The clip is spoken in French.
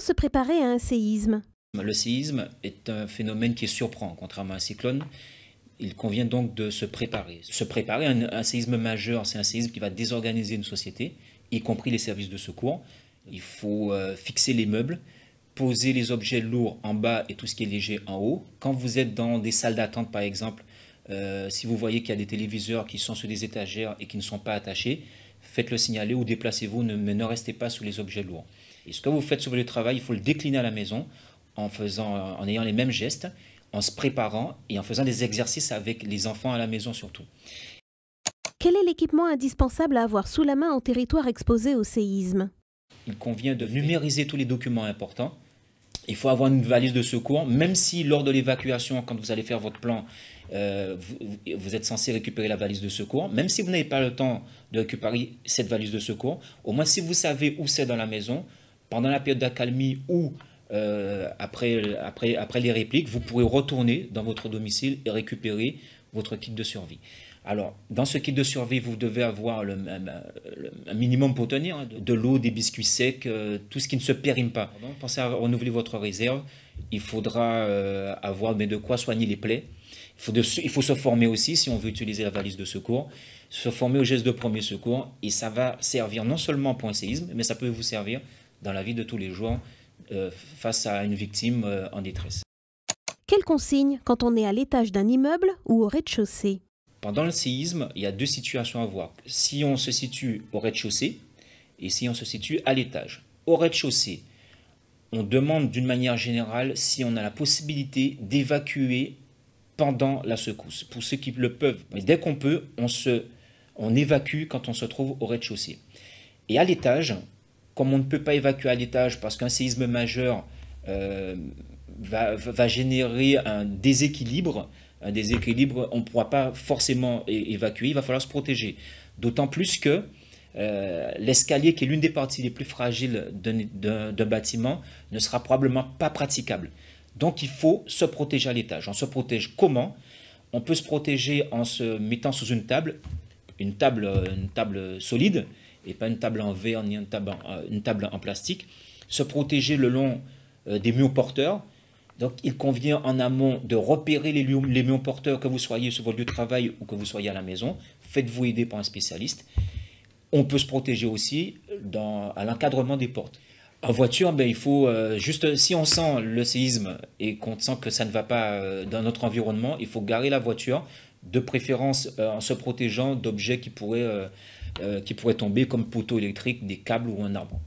se préparer à un séisme? Le séisme est un phénomène qui surprend, contrairement à un cyclone. Il convient donc de se préparer. Se préparer à un séisme majeur, c'est un séisme qui va désorganiser une société, y compris les services de secours. Il faut fixer les meubles, poser les objets lourds en bas et tout ce qui est léger en haut. Quand vous êtes dans des salles d'attente, par exemple, si vous voyez qu'il y a des téléviseurs qui sont sur des étagères et qui ne sont pas attachés, faites-le signaler ou déplacez-vous, mais ne restez pas sous les objets lourds. Et ce que vous faites sur le travail, il faut le décliner à la maison en ayant les mêmes gestes, en se préparant et en faisant des exercices avec les enfants à la maison surtout. Quel est l'équipement indispensable à avoir sous la main en territoire exposé au séisme? Il convient de numériser tous les documents importants. Il faut avoir une valise de secours, même si lors de l'évacuation, quand vous allez faire votre plan, vous êtes censé récupérer la valise de secours. Même si vous n'avez pas le temps de récupérer cette valise de secours, au moins si vous savez où c'est dans la maison, pendant la période d'accalmie ou après les répliques, vous pourrez retourner dans votre domicile et récupérer votre kit de survie. Alors, dans ce kit de survie, vous devez avoir un minimum pour tenir, de l'eau, des biscuits secs, tout ce qui ne se périme pas. Pensez à renouveler votre réserve. Il faudra avoir de quoi soigner les plaies. Il faut se former aussi si on veut utiliser la valise de secours, se former aux gestes de premier secours, et ça va servir non seulement pour un séisme, mais ça peut vous servir dans la vie de tous les jours face à une victime en détresse. Quelles consignes quand on est à l'étage d'un immeuble ou au rez-de-chaussée? Pendant le séisme, il y a deux situations à voir. Si on se situe au rez-de-chaussée et si on se situe à l'étage. Au rez-de-chaussée, on demande d'une manière générale si on a la possibilité d'évacuer pendant la secousse, pour ceux qui le peuvent. Mais dès qu'on peut, on évacue quand on se trouve au rez-de-chaussée. Et à l'étage, comme on ne peut pas évacuer à l'étage parce qu'un séisme majeur va générer un déséquilibre, on ne pourra pas forcément évacuer, il va falloir se protéger. D'autant plus que l'escalier, qui est l'une des parties les plus fragiles d'un bâtiment, ne sera probablement pas praticable. Donc il faut se protéger à l'étage. On se protège comment? On peut se protéger en se mettant sous une table solide, et pas une table en verre ni une table en plastique. Se protéger le long des murs porteurs. Donc il convient en amont de repérer les murs porteurs, que vous soyez sur votre lieu de travail ou que vous soyez à la maison. Faites-vous aider par un spécialiste. On peut se protéger aussi à l'encadrement des portes. En voiture, il faut juste, si on sent le séisme et qu'on sent que ça ne va pas dans notre environnement, il faut garer la voiture, de préférence en se protégeant d'objets qui pourraient tomber comme poteaux électriques, des câbles ou un arbre.